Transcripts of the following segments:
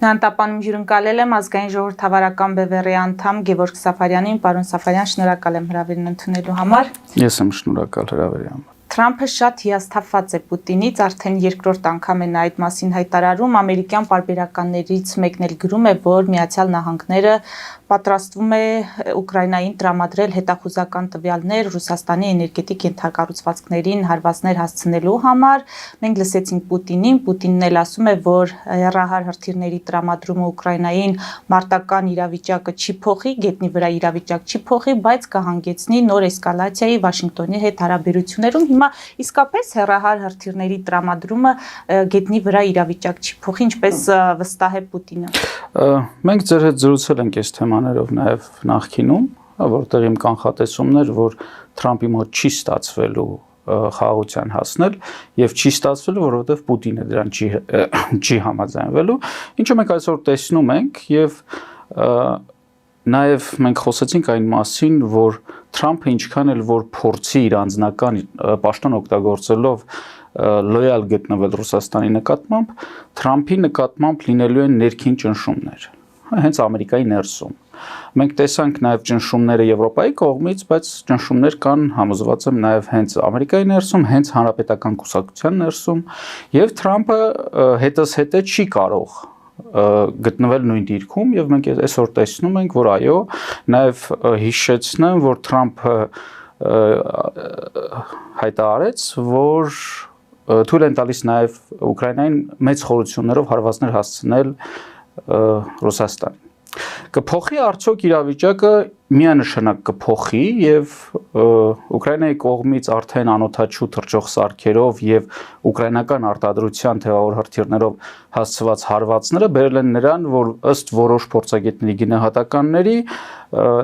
Նանտապանում հյուրընկալել եմ ազգային ժողովրդավարական բևեռի անդամ Գևորգ Սաֆարյանին, պարոն Սաֆարյան, շնորհակալ եմ հրավերն ընդունելու համար։ Ես եմ շնորհակալ հրավերի համար։ Թրամփը շատ հիասթափված է Պուտինից, արդեն երկրորդ անգամ է նա այդ մասին հայտարարում, ամերիկյան պարբերականներից մեկն էլ գրում է, որ Միացյալ Նահանգները պատրաստվում է Ուկրաինային տրամադրել հետախուզական տվյալներ Ռուսաստանի էներգետիկ ենթակառուցվածքներին հարվածներ հասցնելու համար։ Մենք լսեցինք Պուտինին, Պուտինն էլ ասում է, որ հեռահար հրթիռների տրամադրումը Ուկրաինային մարտական իրավիճակը չի փոխի, գետնի վրա իրավիճակ չի փոխի, բայց կհանգեցնի նոր էսկալացիայի Վաշինգտոնի հետ հարաբերություններում։ Հիմա իսկապես հեռահար հրթիռների տրամադրումը գետնի վրա իրավիճակ չի փոխի, ինչպես վստահ է Պուտինը։ Մենք ձեր հետ զրուցել ենք այս թեմաներով նաև նախկինում, որտեղ իմ կանխատեսումներ, որ Թրամփի մոտ չի ստացվելու խաղաղության հասնել եւ չի ստացվելու, որովհետեւ Պուտինը դրան չի համաձայնվելու, ինչը մենք այսօր տեսնում ենք եւ նաև մենք խոսեցինք այն մասին, որ Թրամփը ինչքան էլ որ փորձի իր անձնական պաշտոն օգտագործելով լոյալ գտնվել Ռուսաստանի նկատմամբ, Թրամփի նկատմամբ լինելու են ներքին ճնշումներ, հենց Ամերիկայի ներսում։ Մենք տեսանք նաև ճնշումները Եվրոպայի կողմից, բայց ճնշումներ կան, համոզված եմ, նաև հենց Ամերիկայի ներսում, հենց հանրապետական կուսակցության ներսում, եւ Թրամփը հետզհետե չի կարող գտնվել նույն դիրքում եւ մենք այսօր տեսնում ենք, որ այո, նաև հիշեցնեմ, որ Թրամփը հայտարարեց, որ թույլ են տալիս նաև Ուկրաինային մեծ խորություններով հարվածներ հասցնել Ռուսաստանին։ Կփոխի արդյոք իրավիճակը միանշանակ կփոխի եւ Ուկրաինայի կողմից արդեն անօթաչու թռչող սարքերով եւ ուկրաինական արտադրության թեւավոր հրթիռներով հասցված հարվածները բերել են նրան, որ ըստ որոշ փորձագետների գնահատականների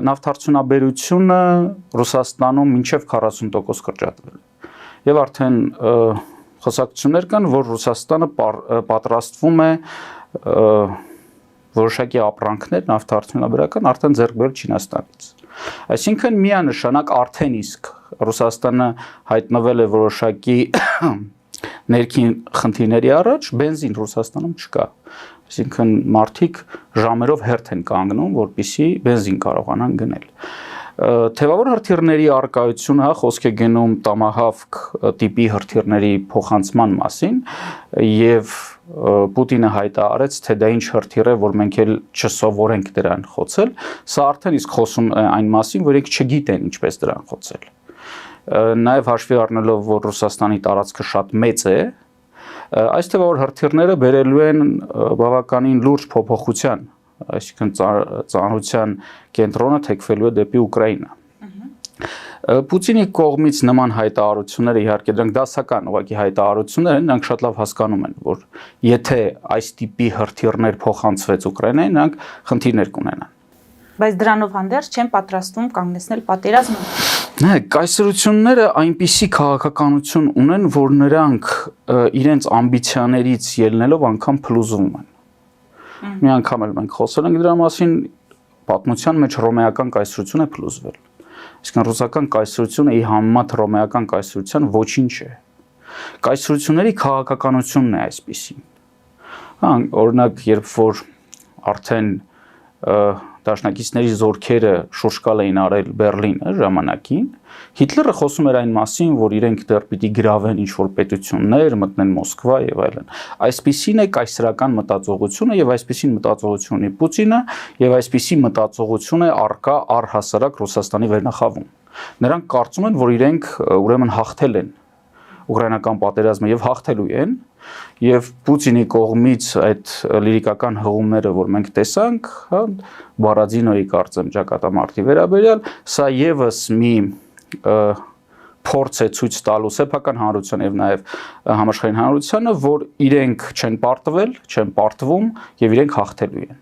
նավթարդյունաբերությունը Ռուսաստանում մինչեւ 40% կրճատվել է։ Եվ արդեն խոսակցություններ կան, որ Ռուսաստանը պատրաստվում է որոշակի ապրանքներ նավթարդյունաբերական արդեն ձեռք բերել Չինաստանից։ Այսինքն միանշանակ արդեն իսկ Ռուսաստանը հայտնվել է որոշակի ներքին խնդիրների առաջ, բենզին Ռուսաստանում չկա։ Այսինքն մարդիկ ժամերով հերթ են կանգնում, որպեսզի բենզին կարողանան գնել։ Թեւավոր հրթիռների արկայությունը խոսք է գնում Տամահավք տիպի հրթիռների փոխանցման մասին եւ Պուտինը հայտարարեց, թե դա ինչ հրթիռ է, որ մենք էլ չսովորենք դրան խոցել, սա արդեն իսկ խոսում է այն մասին, որ իրենք չգիտեն ինչպես դրան խոցել։ Նաև հաշվի առնելով, որ Ռուսաստանի տարածքը շատ մեծ է, այս թվավոր հրթիռները բերելու են բավականին լուրջ փոփոխության, այսինքն ծանրության կենտրոնը թեքվելու է դեպի Ուկրաինա։ Պուտինի կողմից նման հայտարարությունները իհարկե դրանք դասական ուղղակի հայտարարություններ են, նրանք շատ լավ հասկանում են, որ եթե այս տիպի հրթիռներ փոխանցվեց Ուկրաինային, նրանք խնդիրներ կունենան։ Բայց դրանով հանդերձ չեն պատրաստվում կանգնեցնել պատերազմը։ Նայեք, կայսրությունները այնպիսի քաղաքականություն ունեն, որ նրանք իրենց ամբիցիաներից ելնելով անգամ փլուզվում են։ Մի անգամ էլ մենք խոսել ենք դրա մասին, պատմության մեջ ռոմեական կայսրություն է փլուզվել։ Իսկ ռուսական կայսրությունը ի համեմատ ռոմեական կայսրության ոչինչ է։ Կայսրությունների քաղաքականությունն է այսպիսին։ Օրինակ, երբ որ արդեն դաշնակիցների զորքերը շուրջկալ էին արել Բերլինը ժամանակին, Հիտլերը խոսում էր այն մասին, որ իրենք դեռ պիտի գրավեն ինչ-որ պետություններ, մտնեն Մոսկվա եւ այլն։ Այսպիսին է կայսրական մտածողությունը եւ այսպիսին մտածողություն ունի Պուտինը եւ այսպիսի մտածողություն է արկա առհասարակ Ռուսաստանի վերնախավում։ Նրանք կարծում են, որ իրենք ուրեմն հաղթել են ուկրաինական պատերազմը եւ հաղթելու են եւ Պուտինի կողմից այդ լիրիկական հղումները, որ մենք տեսանք, հա, Բարադինոյի կարծեմ ճակատամարտի վերաբերյալ, սա եւս մի փորձ է ցույց տալու սեփական հանրության եւ նաեւ համաշխարհային հանրությանը, որ իրենք չեն պարտվել, չեն պարտվում եւ իրենք հաղթելու են։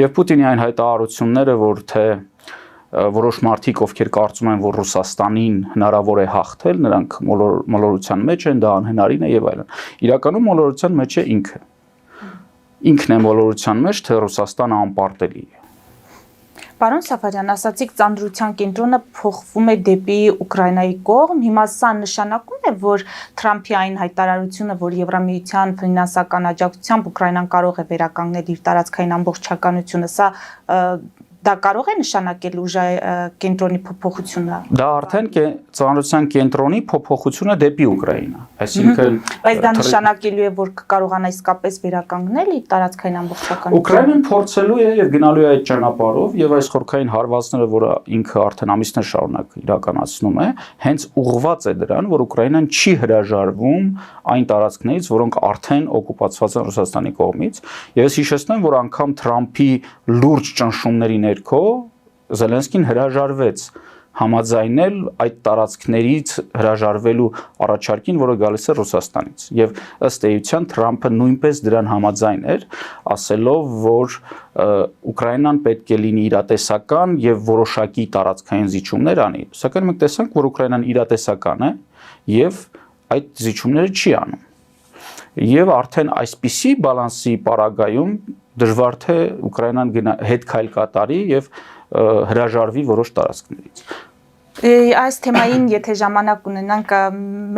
Եվ Պուտինի այն հայտարարությունները, որ թե որոշ մարդիկ, ովքեր կարծում են, որ Ռուսաստանին հնարավոր է հաղթել, նրանք մոլորության մեջ են, դա անհնարին է եւ այլն։ Իրականում մոլորության մեջ է ինքը։ Ինքն է մոլորության մեջ, թե Ռուսաստանը անպարտելի է։ Պարոն Սաֆարյան, ասացիք ծանրության կենտրոնը փոխվում է դեպի Ուկրաինայի կողմ, հիմա սա նշանակում է, որ Թրամփի այն հայտարարությունը, որ Եվրամիության ֆինանսական աջակցությամբ Ուկրաինան կարող է վերականգնել իր տարածքային ամբողջականությունը, սա դա կարող է նշանակել ուժի կենտրոնի փոփոխությունը։ Դա արդեն ծանրության կենտրոնի փոփոխությունը դեպի Ուկրաինա, այսինքն բայց դա նշանակելու է, որ կկարողանա իսկապես վերականգնել իր տարածքային ամբողջականությունը։ Ուկրաինան փորձելու է եւ գնալու է այդ ճանապարհով եւ այս խորքային հարվածները, որը ինքը արդեն ամիսներ շարունակ իրականացնում է, հենց ուղղված է դրան, որ Ուկրաինան չի հրաժարվում այն տարածքներից, որոնք արդեն օկուպացված են Ռուսաստանի կողմից։ Եվ ես հիշեցնեմ, որ անգամ Թրամփի լուրջ ճնշումների ներքո Զելենսկին հրաժարվեց համաձայնել այդ տարածքներից հրաժարվելու առաջարկին, որը գալիս է Ռուսաստանից։ Եվ ըստ էության Թրամփը նույնպես դրան համաձայն էր, ասելով, որ Ուկրաինան պետք է լինի իրատեսական եւ որոշակի տարածքային զիջումներ անի։ Սակայն մենք տեսանք, որ Ուկրաինան իրատեսական է եւ այդ զիջումները չի անում։ Եվ արդեն այսպիսի բալանսի պարագայում դժվար թե Ուկրաինան հետ քայլ կատարի եւ հրաժարվի որոշ տարածքներից։ Այս թեմային, եթե ժամանակ ունենանք,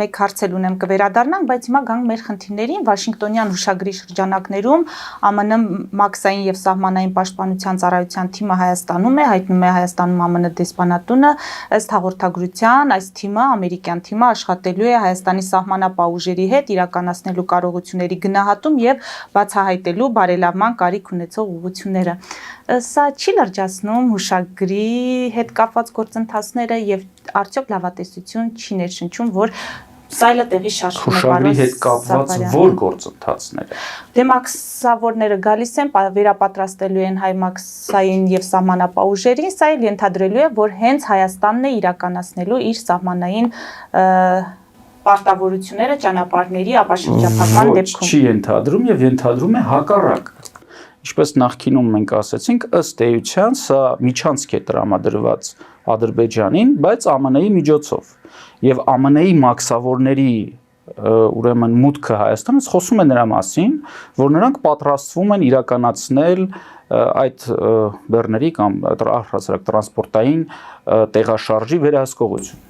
մեկ հարց էլ ունեմ կվերադառնանք, բայց հիմա գանք մեր խնդիրներին։ Վաշինգտոնյան հուշագրի շրջանակներում ԱՄՆ մաքսային եւ սահմանային պաշտպանության ծառայության թիմը Հայաստանում է, հայտնում է Հայաստանում ԱՄՆ դեսպանատունը, ըստ հաղորդագրության այս թիմը, ամերիկյան թիմը աշխատելու է Հայաստանի սահմանապահ ուժերի հետ իրականացնելու կարողությունների գնահատում եւ բացահայտելու բարելավման կարիք ունեցող ուղղությունները։ Սա չի լրջացնում հուշագրի հետ կապված գործընթացները եւ արդյոք լավատեսություն չի ներշնչում, որ սայլը տեղի շարժվում է Հուշագրի հետ կապված որ գործընթացները։ Դե մաքսավորները գալիս են, վերապատրաստելու են հայ մաքսային եւ սահմանապահ ուժերին, սա էլ ենթադրելու է, որ հենց Հայաստանն է իրականացնելու իր սահմանային պարտավորությունները ճանապարհների ապաշրջափակման դեպքում։ Չի ենթադրում եւ ենթադրում է հակառակը։ Ինչպես նախկինում մենք ասացինք, ըստ էության սա միջանցք է տրամադրված Ադրբեջանին, բայց ԱՄՆ-ի միջոցով։ Եվ ԱՄՆ-ի մաքսավորների ուրեմն մուտքը Հայաստանից խոսում է նրա մասին, որ նրանք պատրաստվում են իրականացնել այդ բեռների կամ առհասարակ տրանսպորտային տեղաշարժի վերահսկողություն։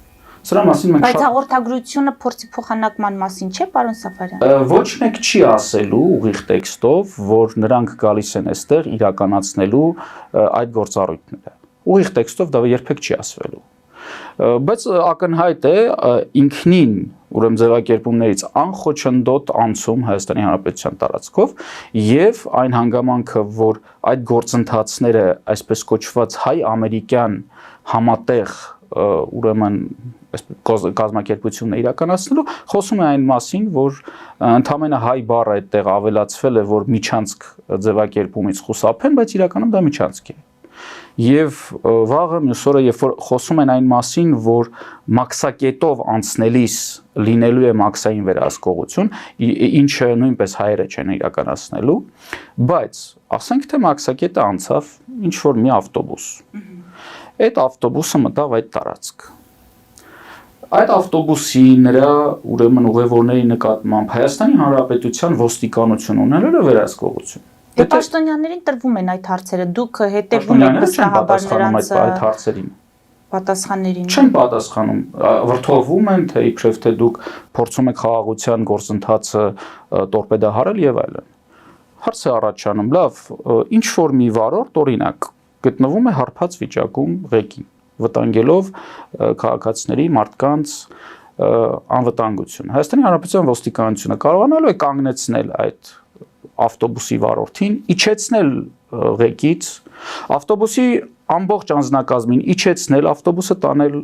Սրա մասին մենք Բայց հաղորդագրությունը փորձի փոխանակման մասին չէ, պարոն Սաֆարյան։ Ոչ մեկ չի ասելու ուղիղ տեքստով, որ նրանք գալիս են այստեղ իրականացնելու այդ գործառույթները։ Ուղիղ տեքստով դա երբեք չի ասվելու։ Բայց ակնհայտ է ինքնին, ուրեմն ձևակերպումներից անխոչնդոտ անցում Հայաստանի Հանրապետության տարածքով եւ այն հանգամանքը, որ այդ գործընթացները այսպես կոչված հայ-ամերիկյան համատեղ ուրեմն կազմակերպությունն է իրականացնելու, խոսում է այն մասին, որ ընդամենը հայ բառը այդտեղ ավելացվել է, որ միջանցք ձևակերպումից խուսափեն, բայց իրականում դա միջանցք է։ Եվ վաղը մյուս օրը, երբ որ խոսում են այն մասին, որ մաքսակետով անցնելիս լինելու է մաքսային վերահսկողություն, ինչը նույնպես հայերը չեն իրականացնելու, բայց ասենք թե մաքսակետը անցավ ինչ որ մի ավտոբուս։ Այդ ավտոբուսը մտավ այդ տարածք։ Այդ ավտոբուսի նրա ուրեմն ուղևորների նկատմամբ Հայաստանի Հանրապետության ոստիկանություն ունենալու վերահսկողություն։ Դե պաշտոնյաներին տրվում են այդ հարցերը, դուք հետևում եք վստահաբար նրանց այդ հարցերին։ Պատասխաններին։ Չեն պատասխանում, վրդովվում են, թե իբրև թե դուք փորձում եք խաղաղության գործընթացը տորպեդահարել եւ այլն։ Հարց է առաջանում, լավ, ինչ որ մի վարորդ օրինակ գտնվում է հարբած վիճակում ղեկին, վտանգելով քաղաքացիների մարդկանց անվտանգություն։ Հայաստանի Հանրապետության ոստիկանությունը կարողանալու է կանգնեցնել այդ ավտոբուսի վարորդին, իջեցնել ղեկից, ավտոբուսի ամբողջ անձնակազմին իջեցնել, ավտոբուսը տանել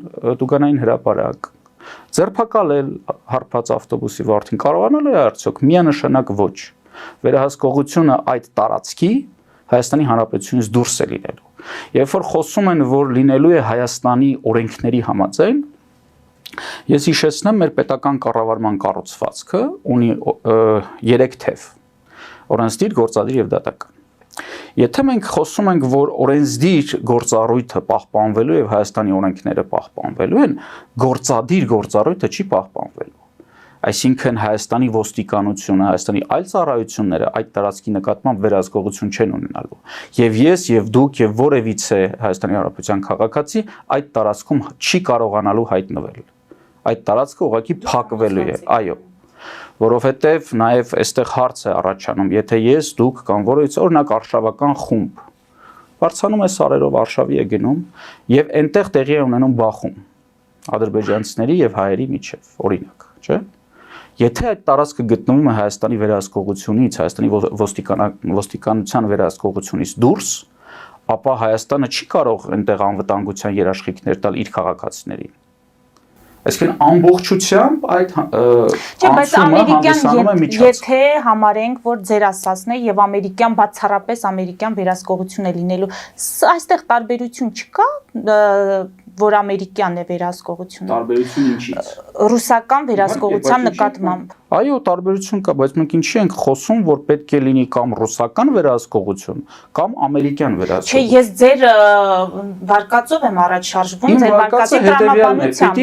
Տուգանային հրապարակ, ձերբակալել հարբած ավտոբուսի վարորդին, կարողանալու է արդյոք միանշանակ ոչ։ Վերահսկողությունը այդ տարածքի Հայաստանի Հանրապետությունից դուրս է լինելու։ Երբ որ խոսում են, որ լինելու է Հայաստանի օրենքների համաձայն, ես հիշեցնեմ, մեր պետական կառավարման կառուցվածքը ունի 3 թև. օրենսդիր, գործադիր եւ դատական։ Եթե մենք խոսում ենք, որ օրենսդիր գործառույթը պահպանվելու եւ Հայաստանի օրենքները պահպանվելու են, գործադիր գործառույթը չի պահպանվելու։ Այսինքն Հայաստանի ոստիկանությունը, Հայաստանի այլ ծառայությունները այդ տարածքի նկատմամբ վերահսկողություն չեն ունենալու։ Եվ ես եւ դուք եւ որևիցե Հայաստանի Հանրապետության քաղաքացի այդ տարածքում չի կարողանալու հայտնվել։ Այդ տարածքը ուղղակի փակվելու է, այո։ Որովհետեւ նաեւ այստեղ հարց է առաջանում, եթե ես, դուք կամ որևիցե օրինակ արշավական խումբ բարձանում է սարերով Արշավի է գնում եւ այնտեղ տեղի է ունենում բախում ադրբեջանցիների եւ հայերի միջեւ, օրինակ, չէ՞։ Եթե այդ տարածքը գտնվում է Հայաստանի վերահսկողությունից, Հայաստանի ոստիկանության վերահսկողությունից դուրս, ապա Հայաստանը չի կարող այնտեղ անվտանգության երաշխիքներ տալ իր քաղաքացիներին։ Այսինքն ամբողջությամբ այդ անցումը հանդիսանում է միջանցք։ Եթե համարենք, որ ձեր ասածն է եւ ամերիկյան բացառապես ամերիկյան վերահսկողություն է լինելու, այստեղ տարբերություն չկա, որ ամերիկյան է վերահսկողությունը։ Տարբերություն ինչից։ Ռուսական վերահսկողության նկատմամբ։ Այո, տարբերություն կա, բայց մենք ինչի ենք խոսում, որ պետք է լինի կամ ռուսական վերահսկողություն, կամ ամերիկյան վերահսկողություն։ Չէ, ես ձեր վարկածով եմ առաջ շարժվում, ձեր վարկածի տրամաբանությամբ,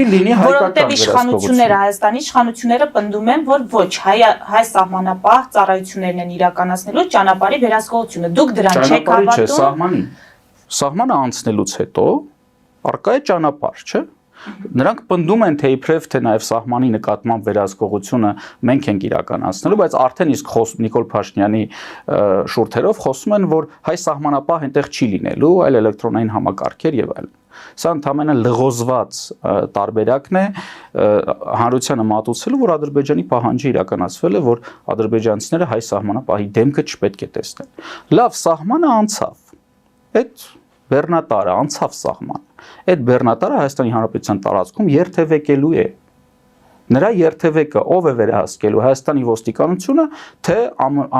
որովհետև իշխանությունները, Հայաստանի իշխանությունները պնդում են, որ ոչ, հայ սահմանապահ ծառայություններն են իրականացնելու ճանապարհի վերահսկողությունը։ Դուք դրան չեք հավատում։ Սահմանը անցնելուց հետո արկա է ճանապարհ, չէ՞։ Նրանք պնդում են թե իբրև թե նաև սահմանի նկատմամբ վերահսկողությունը մենք ենք իրականացնելու, բայց արդեն իսկ Նիկոլ Փաշինյանի շուրթերով խոսում են, որ հայ սահմանապահ այնտեղ չի լինելու, այլ էլեկտրոնային համակարգեր եւ այլն։ Սա ընդհանրապես լղոզված տարբերակն է հանրությանը մատուցելու, որ Ադրբեջանի պահանջը իրականացվել է, որ ադրբեջանցիները հայ սահմանապահի դեմքը չպետք է տեսնեն։ Լավ, սահմանը անցավ։ Այդ բեռնատարը անցավ սահման։ Այդ բեռնատարը Հայաստանի Հանրապետության տարածքում երթևեկելու է։ Նրա երթևեկը ով է վերահսկելու, Հայաստանի ոստիկանությունը, թե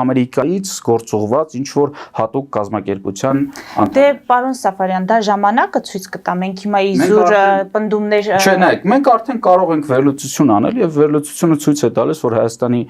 Ամերիկայից գործուղված ինչ որ հատուկ կազմակերպության անդամ։ Դե պարոն Սաֆարյան, դա ժամանակը ցույց կտա, մենք հիմա իզուր պնդումներ։ Չէ, նայեք, մենք արդեն կարող ենք վերլուծություն անել եւ վերլուծությունը ցույց է տալիս, որ Հայաստանի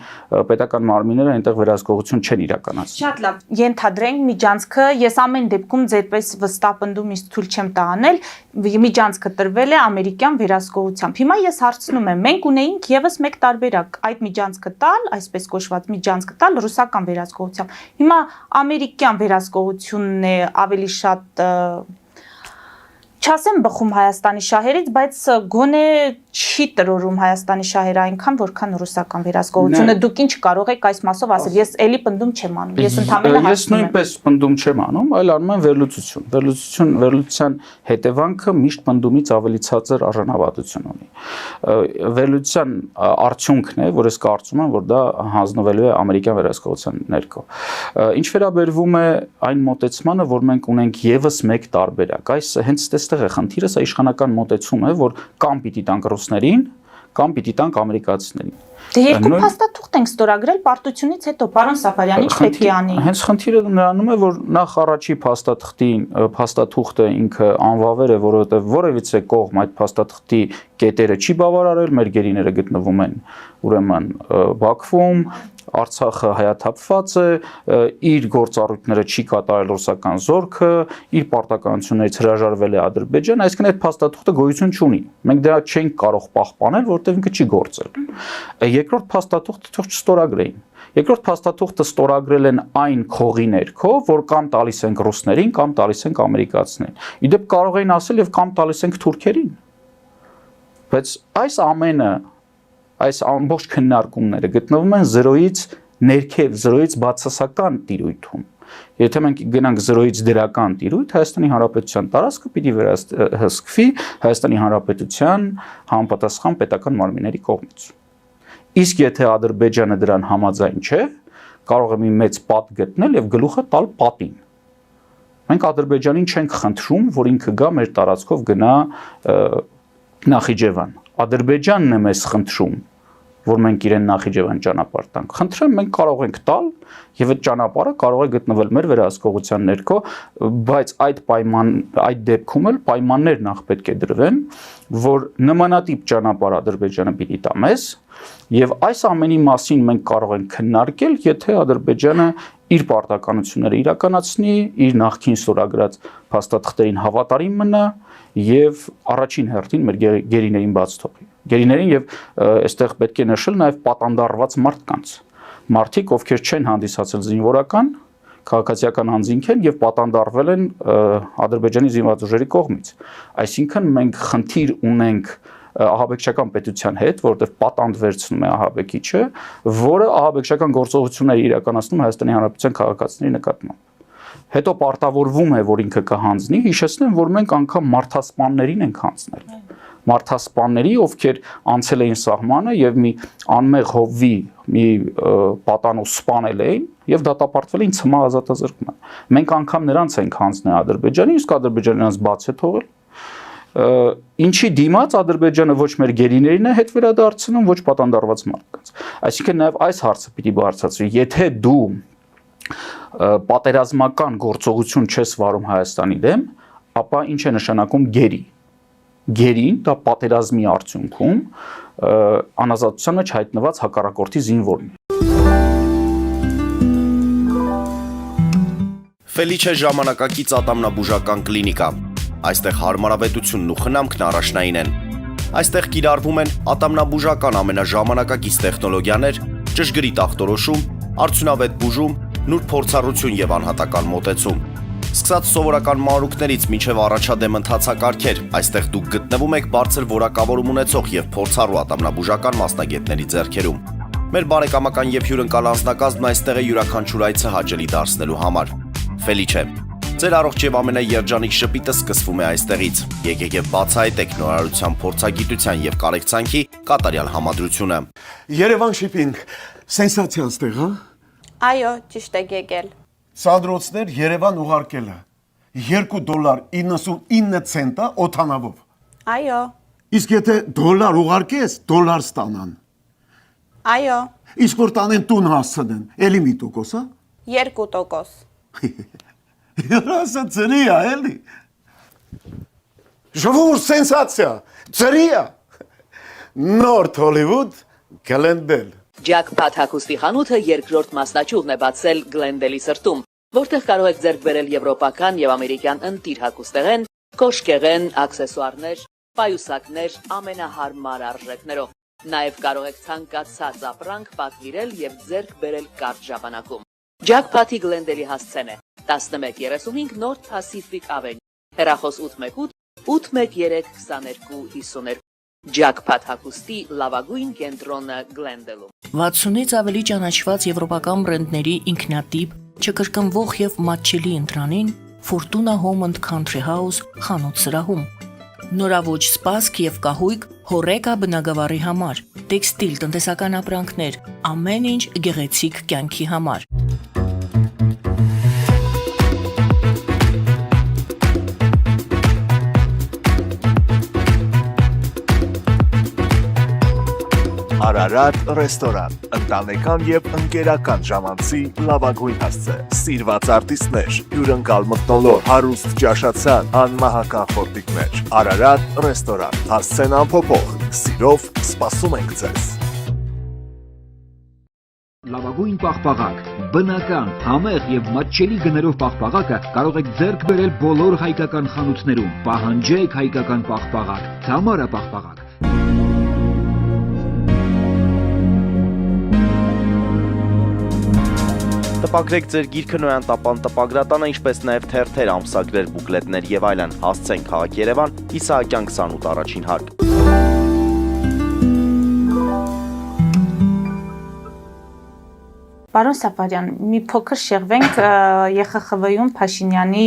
պետական մարմինները այնտեղ վերահսկողություն չեն իրականացնում։ Շատ լավ, ենթադրենք միջանցքը, ես ամեն դեպքում ձերպես վստահ պնդում ինձ թույլ չեմ տա անել, միջանցքը տրվել է ամերիկյան վերահսկողությամբ։ Հիմա ես հարցնում եմ, մենք ունեինք եւս մեկ տարբերակ, այդ միջանցքը տալ, այսպես կոչված միջանցքը տալ ռուսական վերահսկողությամբ։ Հիմա ամերիկյան վերահսկողությունն է ավելի շատ չասեմ բխում Հայաստանի շահերից, բայց գոնե չի տրորում Հայաստանի շահերը այնքան, որքան ռուսական վերահսկողությունը։ Դուք ինչ կարող եք այս մասով ասել։ Ես էլի պնդում չեմ անում։ Ես ընդհանրապես Ես նույնպես պնդում չեմ անում, այլ անում եմ վերլուծություն։ Վերլուծության հետևանքը միշտ պնդումից ավելի ցածր արժանավատություն ունի։ Վերլուծության արդյունքն է, որ ես կարծում եմ, որ դա հանձնվելու է ամերիկյան վերահսկողության ներքո։ Ինչ վերաբերվում է այն մոտեցմանը, որ մենք ունենք եւս մեկ տարբերակ, այս հենց այստեղ է խնդիրը, սա իշխանական մոտեցում է, որ կամ պիտի տանք ռուսներին, կամ պիտի տանք ամերիկացիներին։ Դե երկու փաստաթուղթ ենք ստորագրել պարտությունից հետո, պարոն Սաֆարյան, ինչ պետք է անի։ Հենց խնդիրը նրանում է, որ նախ առաջի փաստաթուղթը ինքը անվավեր է, որովհետև որևիցե կողմ այդ փաստաթղթի կետերը չի բավարարել, մեր գերիները գտնվում են ուրեմն Բաքվում, Արցախը հայաթափված է, իր գործառույթները չի կատարել ռուսական զորքը, իր պարտականություններից հրաժարվել է Ադրբեջանը, այսինքն այդ փաստաթուղթը գոյություն չունի։ Մենք դրա չենք կարող պահպանել, որովհետև ինքը չի գործել։ Երկրորդ փաստաթուղթը թող չստորագրեին։ Երկրորդ փաստաթուղթը ստորագրել են այն քողի ներքո, որ կամ տալիս ենք ռուսներին, կամ տալիս ենք ամերիկացիներին։ Իդեպ կարող էին ասել եւ կամ տալիս ենք թուրքերին։ Բայց այս ամբողջ քննարկումները գտնվում են 0-ից ներքև, 0-ից բացասական տիրույթում։ Եթե մենք գնանք 0-ից դրական տիրույթ, Հայաստանի Հանրապետության տարածքը պիտի վերահսկվի Հայաստանի Հանրապետության համապատասխան պետական մարմինների կողմից։ Իսկ եթե Ադրբեջանը դրան համաձայն չէ, կարող է մի մեծ պատ գտնել եւ գլուխը տալ պատին։ Մենք Ադրբեջանին չենք խնդրում, որ ինքը գա մեր տարածքով գնա Նախիջևան։ Ադրբեջանն է մեզ խնդրում, որ մենք իրեն Նախիջևան ճանապարհ տանք։ Խնդրեմ, մենք կարող ենք տալ եւ այդ ճանապարհը կարող է գտնվել մեր վերահսկողության ներքո, բայց այդ դեպքում էլ պայմաններ նախ պետք է դրվեն, որ նմանատիպ ճանապարհ Ադրբեջանը պիտի տա մեզ եւ այս ամենի մասին մենք կարող ենք քննարկել, եթե Ադրբեջանը իր պարտականությունները իրականացնի, իր նախքին ստորագրած փաստաթղթերին հավատարիմ մնա եւ առաջին հերթին մեր գերիներին բաց թողի։ Գերիներին եւ այստեղ պետք է նշել նաեւ պատանդարված մարդկանց։ Մարդիկ, ովքեր չեն հանդիսացել զինվորական, քաղաքացիական անձինք են եւ պատանդարվել են Ադրբեջանի զինված ուժերի կողմից։ Այսինքն մենք խնդիր ունենք ահաբեկչական պետության հետ, որտեղ պատանդ վերցնում է ահաբեկիչը, որը ահաբեկչական գործողություններ իրականացնում Հայաստանի Հանրապետության քաղաքացիների նկատմամբ։ Հետո պարտավորվում է, որ ինքը կհանձնի, հիշեցնեմ, որ մենք անգամ մարդասպաններին ենք հանձնել։ Մարդասպանների, ովքեր անցել էին սահմանը եւ մի անմեղ հովվի մի պատանու սպանել էին եւ դատապարտվել էին ցմահ ազատազրկման։ Մենք անգամ նրանց ենք հանձնել Ադրբեջանի, իսկ Ադրբեջանը նրանց բաց է թողել։ Ինչի դիմաց Ադրբեջանը ոչ մեր գերիներին է հետ վերադարձնում, ոչ պատանդարված մարդկանց։ Այսինքն նաեւ այս հարցը պիտի բարձրացվի, եթե դու պատերազմական գործողություն չես վարում Հայաստանի դեմ, ապա ինչ է նշանակում գերի։ Գերին դա պատերազմի արդյունքում անազատության մեջ հայտնված հակառակորդի զինվորն է։ Ֆելիչե ժամանակակից ատամնաբուժական կլինիկա։ Այստեղ հարմարավետությունն ու խնամքն առաջնային են։ Այստեղ կիրառվում են ատամնաբուժական ամենաժամանակակից տեխնոլոգիաներ, ճշգրիտ ախտորոշում, արդյունավետ բուժում, նուրբ փորձառություն եւ անհատական մոտեցում։ Սկսած սովորական մանրուքներից մինչև առաջադեմ ընթացակարգեր, այստեղ դուք գտնվում եք բարձր որակավորում ունեցող եւ փորձառու ատամնաբուժական մասնագետների ձեռքերում։ Մեր բարեկամական եւ հյուրընկալ անձնակազմն այստեղ է յուրաքանչյուր այցը հաճելի դարձնելու համար։ Ֆելիչե, ձեր առողջ եւ ամենաերջանիկ շպիտը սկսվում է այստեղից։ Եկեք եւ բացահայտեք նորարարության փորձագիտության եւ կարեկցանքի կատարյալ համադրությունը։ Երևան շիփինգ, սենսացիա ստեղ, հա։ Այո, ճիշտ եք եկել։ Սանդրոցներ Երևան ուղարկելը $2.99 օթանավով։ Այո, Իսկ եթե դոլար ուղարկես, դոլար ստանան։ այո, Իսկ որ տանեն տուն հասցնեն, էլի մի տոկոս, հա։ 2%։ Երասը ծրի է, էլի։ Ժողովուրդ սենսացիա, ծրի է։ Նորթ Հոլիվուդ, Գլենդել։ Ջակփաթ հագուստի խանութը երկրորդ մասնաճյուղն է բացել Գլենդելի սրտում, որտեղ կարող եք ձեռք բերել եվրոպական եւ ամերիկյան ընտիր հագուստեղեն, կոշկեղեն, աքսեսուարներ, պայուսակներ ամենահարմար արժեքներով։ Նաեւ կարող եք ցանկացած ապրանք պատվիրել եւ ձեռք բերել կարճ ժամանակում։ Ջակփաթի Գլենդելի հասցեն է 1135 North Pacific Avenue, հեռախոս 818 813 2252 Ջակփաթ հագուստի լավագույն կենտրոնը Գլենդելում։ 60-ից ավելի ճանաչված եվրոպական բրենդների ինքնատիպ, չկրկնվող եւ մատչելի ընտրանին Fortuna Home and Country House խանութ սրահում։ Նորավոճ սպասք եւ կահույք հորեկա բնագավառի համար, տեքստիլ տնտեսական ապրանքներ, ամեն ինչ գեղեցիկ կյանքի համար։ Արարատ ռեստորան, ընտանեկան եւ ընկերական ժամանցի լավագույն հասցե, սիրված արտիստներ, հյուրընկալ մթնոլորտ, հարուստ ճաշացան, անմահական խորտիկներ, Արարատ ռեստորան, հասցեն անփոփոխ, սիրով սպասում ենք ձեզ։ Լավագույն պաղպաղակ, բնական, համեղ եւ մատչելի գներով պաղպաղակը կարող եք ձեռք բերել բոլոր հայկական խանութներում։ Պահանջեք հայկական պաղպաղակ, Թամարա պաղպաղակ։ Տպագրեք ձեր գիրքը Նոյան տապան տպագրատանը, ինչպես նաև թերթեր, ամսագրեր, բուկլետներ եւ այլն։ Հասցեն քաղաք Երևան, Իսահակյան 28 առաջին հարկ։ Պարոն Սաֆարյան, մի փոքր շեղվենք ԵԽԽՎ-ում Փաշինյանի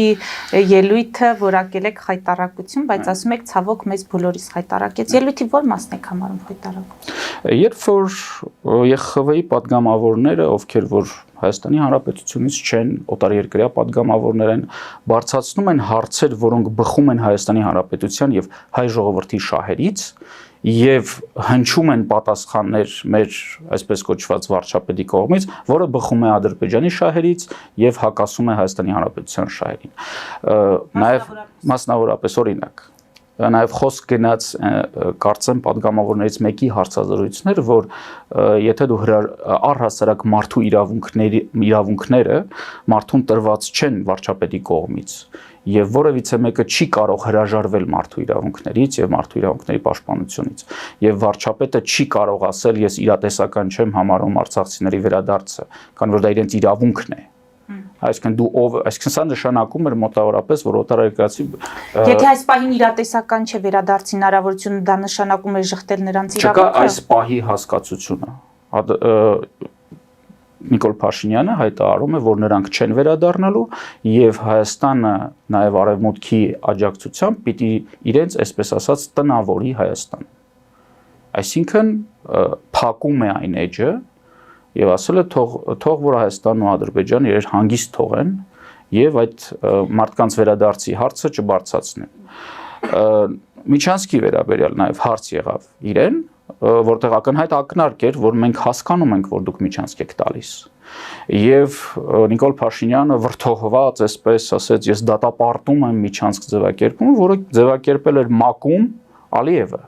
ելույթը որակել եք խայտարակություն, բայց ասում եք ցավոք մեզ բոլորիս խայտարակեց։ Ելույթի ո՞ր մասն եք համարում խայտարակություն։ Երբ որ ԵԽԽՎ-ի падգամավորները, ովքեր որ Հայաստանի Հանրապետությունից չեն, օտարերկրյա падգամավորներ են, բարձրացնում են հարցեր, որոնք բխում են Հայաստանի Հանրապետության եւ հայ ժողովրդի շահերից, եւ հնչում են պատասխաններ մեր այսպես կոչված վարչապետի կողմից, որը բխում է Ադրբեջանի շահերից եւ հակասում է Հայաստանի Հանրապետության շահերին։ Նաեւ մասնավորապես օրինակ Նաև խոսք գնաց կարծեմ падգամավորներից մեկի հարցազրույցներ, որ եթե դու առհասարակ մարդու իրավունքները մարդուն տրված չեն վարչապետի կողմից եւ որևիցե մեկը չի կարող հրաժարվել մարդու իրավունքներից եւ մարդու իրավունքների պաշտպանությունից եւ վարչապետը չի կարող ասել ես իրատեսական չեմ համարում արցախցիների վերադարձը, քանի որ դա իրենց իրավունքն է։ Այսինքն այսինքն սա նշանակում էր մոտավորապես, որ օտարերկրացի Եթե այս պահին իրատեսական չէ վերադարձի հնարավորությունը, դա նշանակում է շղթել նրանց իրավունքը։ Չկա այս պահի հասկացությունը։ Նիկոլ Փաշինյանը հայտարարում է, որ նրանք չեն վերադառնալու եւ Հայաստանը նաեւ արևմուտքի աջակցությամբ պիտի իրենց, այսպես ասած, տնավորի Հայաստան։ Այսինքն փակում է այն էջը եւ ասել է թող որ Հայաստանն ու Ադրբեջանը իրար հանգիստ թողեն եւ այդ մարդկանց վերադարձի հարցը չբարձրացնեն։ Միջանցքի վերաբերյալ նաեւ հարց եղավ իրեն, որտեղ ակնհայտ ակնարկ էր, որ մենք հասկանում ենք, որ դուք միջանցք եք տալիս։ Եվ Նիկոլ Փաշինյանը վրթովված, այսպես ասեց, ես դատապարտում եմ միջանցք ձևակերպումը, որը ձևակերպել էր ՄԱԿ-ում Ալիևը։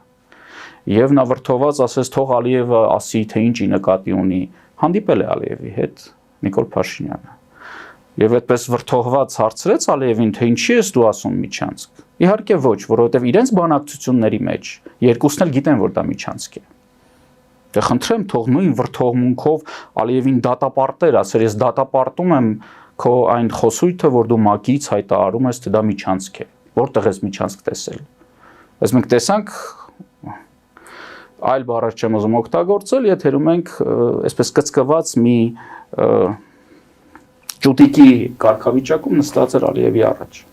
Եվ նա վրթովված ասեց, թող Ալիևը ասի, թե ինչի նկատի ունի, հանդիպել է Ալիևի հետ Նիկոլ Փաշինյանը։ Եվ այդպես վրթովված հարցրեց Ալիևին, թե ինչի ես դու ասում միջանցք։ Իհարկե ոչ, որովհետև իրենց բանակցությունների մեջ երկուսն էլ գիտեն, որ դա միջանցք է։ Դե խնդրեմ, թող նույն վրթովմունքով Ալիևին դատապարտեր, ասեր ես դատապարտում եմ քո այն խոսույթը, որ դու ՄԱԿ-ից հայտարարում ես, թե դա միջանցք է։ Որտեղ ես միջանցք տեսել։ Բայց մենք տեսանք այլ բառեր չեմ ուզում օգտագործել, եթերում ենք այսպես կծկված մի ճուտիկի կարգավիճակում նստած էր Ալիևի առաջ։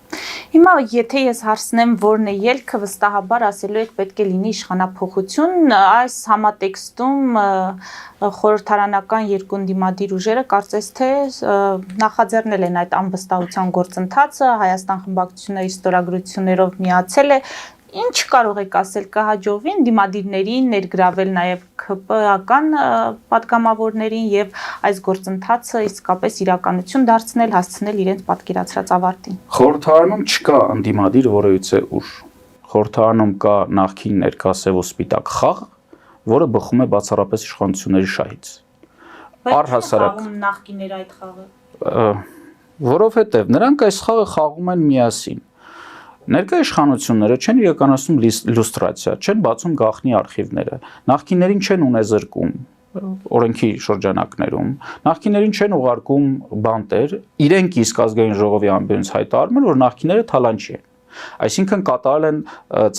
Հիմա եթե ես հարցնեմ որն է ելքը, վստահաբար ասելու եք պետք է լինի իշխանափոխություն, այս համատեքստում խորհրդարանական երկու ընդդիմադիր ուժերը կարծես թե նախաձեռնել են այդ անվստահության գործընթացը, Հայաստան խմբակցությունը իր ստորագրություններով միացել է։ Ինչ կարող եք ասել, կհաջողվի ընդդիմադիրներին ներգրավել նաև ԿՊ-ական պատգամավորներին եւ այս գործընթացը իսկապես իրականություն դարձնել, հասցնել իրենց պատկերացրած ավարտին։ Խորհրդարանում չկա ընդդիմադիր որևիցե ուժ։ Խորհրդարանում կա նախկին ներկա սև ու սպիտակ խաղ, որը բխում է բացառապես իշխանությունների շահից։ Առհասարակ նախկիներ այդ խաղը։ Որովհետեւ նրանք այս խաղը խաղում են միասին։ Ներկա իշխանությունները չեն իրականացնում լյուստրացիա, չեն բացում գաղտնի արխիվները, նախկիններին չեն ունեզրկում օրենքի շրջանակներում, նախկիներին չեն ուղարկում բանտեր, իրենք իսկ ազգային ժողովի ամբիոնից հայտարարում են, որ նախկիները թալանչի են։ Այսինքն կատարել են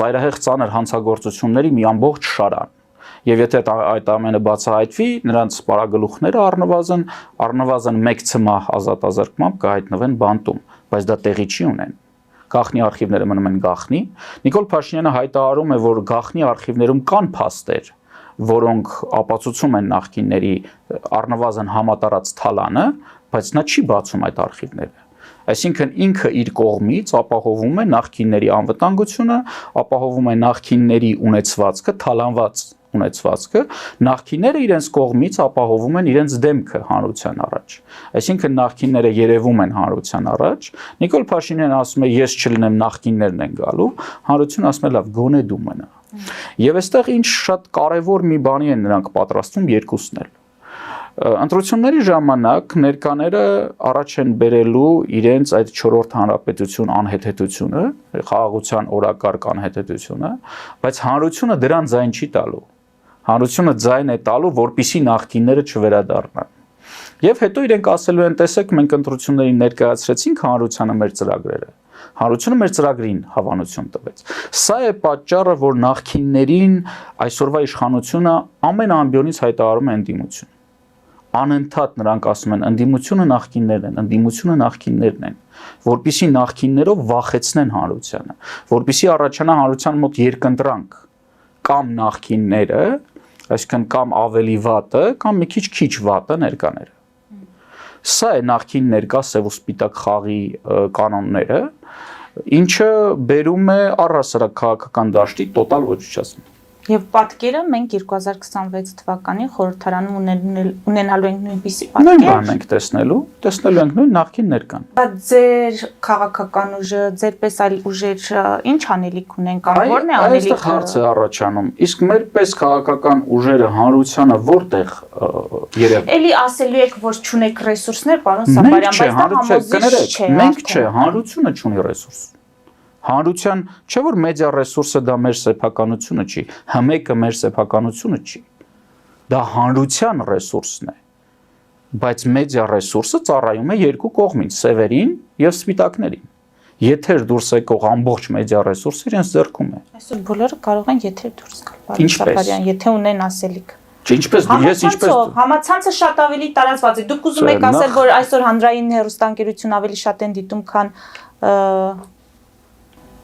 ծայրահեղ ծանր հանցագործությունների մի ամբողջ շարան։ Եվ եթե այդ ամենը բացահայտվի, նրանց սպառագլուխները առնվազն 1 ցմահ ազատազրկմամբ կհայտնվեն բանտում, բայց դա տեղի չի ունեն։ Գաղտնի արխիվները մնում են գաղտնի։ Նիկոլ Փաշինյանը հայտարարում է, որ գաղտնի արխիվներում կան փաստեր, որոնք ապացուցում են նախկինների առնվազն համատարած թալանը, բայց նա չի բացում այդ արխիվները։ Այսինքն ինքը իր կողմից ապահովում է նախկինների անվտանգությունը, ապահովում է նախկինների ունեցվածքը, թալանված ունեցվածքը, նախկինները իրենց կողմից ապահովում են իրենց դեմքը հանրության առաջ։ Այսինքն նախկինները երևում են հանրության առաջ։ Նիկոլ Փաշինյանը ասում է ես չլինեմ նախկիններն են գալու, հանրությունը ասում է լավ, գոնե դու մնա։ Եվ այստեղ ինչ շատ կարևոր մի բանի են նրանք պատրաստվում երկուսն էլ։ Ընտրությունների ժամանակ ներկաները առաջ են բերելու իրենց այդ 4-րդ հանրապետություն անհեթեթությունը, խաղաղության օրակարգ անհեթեթությունը, բայց հանրությունը դրան ձայն չի տալու։ Հանրությունը ձայն է տալու, որպիսի նախկինները չվերադառնան։ Եվ հետո իրենք ասելու են, տեսեք, մենք ընտրություններին ներկայացրեցինք հանրությանը մեր ծրագրերը։ Հանրությունը մեր ծրագրին հավանություն տվեց։ Սա է պատճառը, որ նախկիններին այսօրվա իշխանությունը ամեն ամբիոնից հայտարարում է ընդդիմություն։ Անընդհատ նրանք ասում են ընդդիմությունը նախկիններն են, ընդդիմությունը նախկիններն են, որպիսի նախկիններով վախեցնեն հանրությանը, որպիսի առաջանա հանրության մոտ երկընտրանք, կամ նախկինները, այսինքն կամ ավելի վատը, կամ մի քիչ վատը ներկաները։ Սա է նախկին ներկա սև ու սպիտակ խաղի կանոնները, ինչը բերում է առհասարակ քաղաքական դաշտի տոտալ ոչնչացում։ Եվ պատկերը մենք 2026 թվականին խորհրդարանում ունենալու ենք նույնպիսի Նույն պատկեր։ բանն ենք տեսնելու ենք նույն նախքին ներկան։ Բայց ձեր քաղաքական ուժը, ձեր պես այլ ուժեր ինչ անելիք ունեն կամ ո՞րն է Այստեղ անելիքը։ հարց է առաջանում։ Իսկ մեր պես քաղաքական ուժերը հանրությանը որտեղ երբ Էլի ասելու եք, որ չունեք ռեսուրսներ, պարոն Սապարյան, բայց դա համոզիչ չէ։ Մենք չէ, հանրությունը չունի ռեսուրս։ Հանրության չէ որ մեդիա ռեսուրսը դա մեր սեփականությունը չի, հմեկը մեր սեփականությունը չի։ Դա հանրության ռեսուրսն է։ Բայց մեդիա ռեսուրսը ծառայում է երկու կողմին՝ սևերին եւ սպիտակներին։ Եթեր դուրս եկող ամբողջ մեդիա ռեսուրսը իրենց ձեռքում է։ Այսօր բոլորը կարող են եթեր դուրս գալ, պարոն Ինչպես։ Սապարյան, եթե ունեն ասելիք։ Ինչպես ես ինչպես Համացանցը շատ ավելի տարածված է։ Դուք ուզում եք ասել, որ այսօր հանրային հեռուստաընկերություն ավելի շատ են դիտում, քանի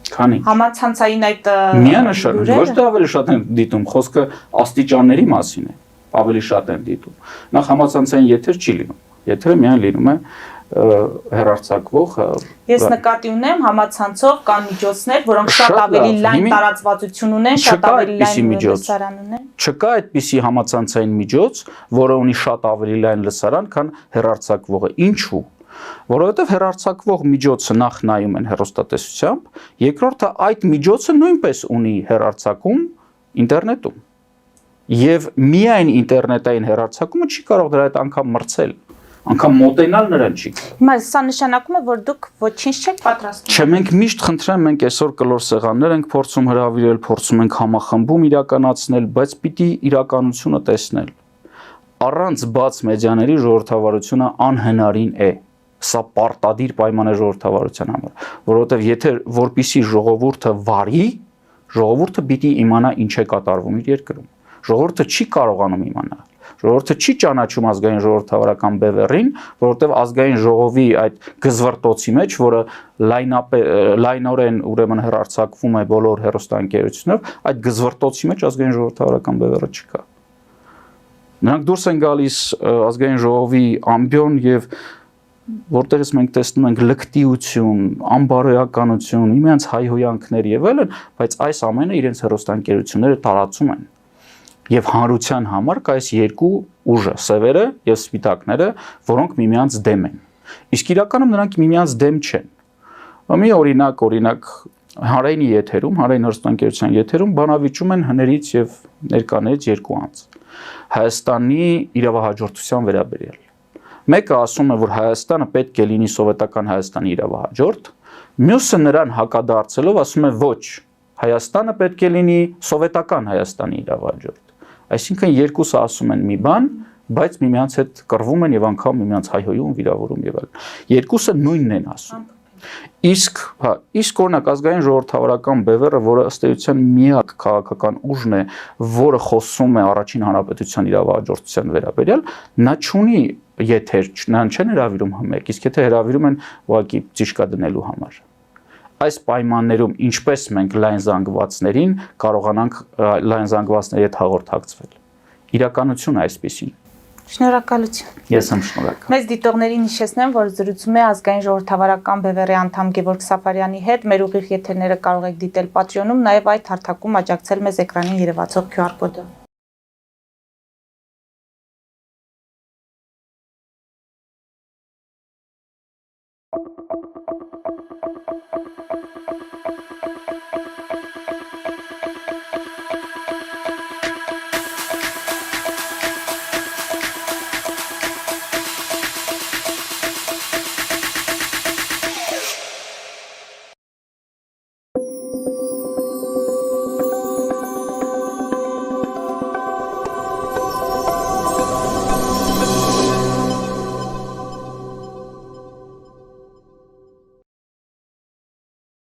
համացանցային այդ միանշան ոչ թե ավելի շատ են դիտում, խոսքը աստիճանների մասին է, ավելի շատ են դիտում։ Նախ համացանցային եթեր չի լինում։ Եթերը միայն լինում է հեռարձակվող։ Ես նկատի ունեմ համացանցով կան միջոցներ, որոնք շատ ավելի լայն տարածվածություն ունեն, շատ ավելի լայն լսարան ունեն։ Չկա այդպիսի համացանցային միջոց, որը ունի շատ ավելի լայն լսարան, քան հեռարձակվողը։ Ինչու՞։ Որովհետև հեռարձակվող միջոցը նախ նայում են հեռուստատեսությամբ, երկրորդը այդ միջոցը նույնպես ունի հեռարձակում ինտերնետում։ Եվ միայն ինտերնետային հեռարձակումը չի կարող դրա հետ անգամ մրցել, անգամ մոտենալ նրան չի կարող։ Հիմա սա նշանակում է, որ դուք ոչինչ չեք պատրաստում։ Չէ, մենք միշտ խնդրեմ, մենք այսօր կլոր սեղաններ ենք փորձում հրավիրել, փորձում ենք համախմբում իրականացնել, բայց պիտի իրականությունը տեսնել։ Առանց բաց մեդիաների ժողովրդավարությունը անհնարին է։ Սա պարտադիր պայման է ժողովրդավարության համար, որովհետև եթե որպիսի ժողովուրդը վարի, ժողովուրդը պիտի իմանա ինչ է կատարվում իր երկրում։ Ժողովուրդը չի կարողանում իմանալ։ Ժողովուրդը չի ճանաչում ազգային ժողովրդավարական բևեռին, որովհետև ազգային ժողովի այդ գզվռտոցի մեջ, որը լայնորեն ուրեմն հեռարձակվում է բոլոր հեռուստաընկերություններով, այդ գզվռտոցի մեջ ազգային ժողովրդավարական բևեռը չկա։ Նրանք դուրս են գալիս ազգային ժողովի ամբիոն եւ որտեղից մենք տեսնում ենք լկտիություն, անբարոյականություն, իրենց հայհոյանքներ եւ այլն, բայց այս ամենը իրենց հեռուստաընկերությունները տարածում են։ Եվ հանրության համար կա այս երկու ուժը՝ սևերը եւ սպիտակները, որոնք միմյանց դեմ են։ Իսկ իրականում նրանք միմյանց դեմ չեն։ Մի օրինակ հանրային եթերում, հանրային հեռուստաընկերության եթերում բանավիճում են հներից եւ ներկաներից երկու անձ։ Հայաստանի իրավահաջորդության վերաբերյալ։ Մեկը ասում է, որ Հայաստանը պետք է լինի սովետական Հայաստանի իրավահաջորդ, մյուսը նրան հակադարձելով ասում է ոչ, Հայաստանը պետք է լինի սովետական Հայաստանի իրավահաջորդ։ Այսինքն երկուսը ասում են մի բան, բայց միմյանց հետ կռվում են եւ անգամ միմյանց հայհոյում, վիրավորում եւ այլն։ Երկուսը նույնն են ասում։ Իսկ օրինակ ազգային ժողովրդավարական բևեռը, որը ըստ էության միակ քաղաքական ուժն է, որը խոսում է առաջին հանրապետության իրավահաջորդության վերաբերյալ, նա չունի եթեր, նրան չեն հրավիրում հմեք, իսկ եթե հրավիրում են ուղղակի ճիշկա դնելու համար։ Այս պայմաններում ինչպես մենք լայն զանգվածներին կարողանանք լայն զանգվածների հետ հաղորդակցվել։ Իրականությունը այսպեսին։ Շնորհակալություն։ Ես եմ շնորհակալ։ Մեծ դիտողներին հիշեցնեմ, որ զրուցում է ազգային ժողովրդավարական բևեռի անդամ Գևորգ Սապարյանի հետ։ Մեր ուղիղ եթերները կարող եք դիտել Patreon-ում, նաև այդ հարթակում աջակցել մեզ էկրանին երևացող QR կոդով։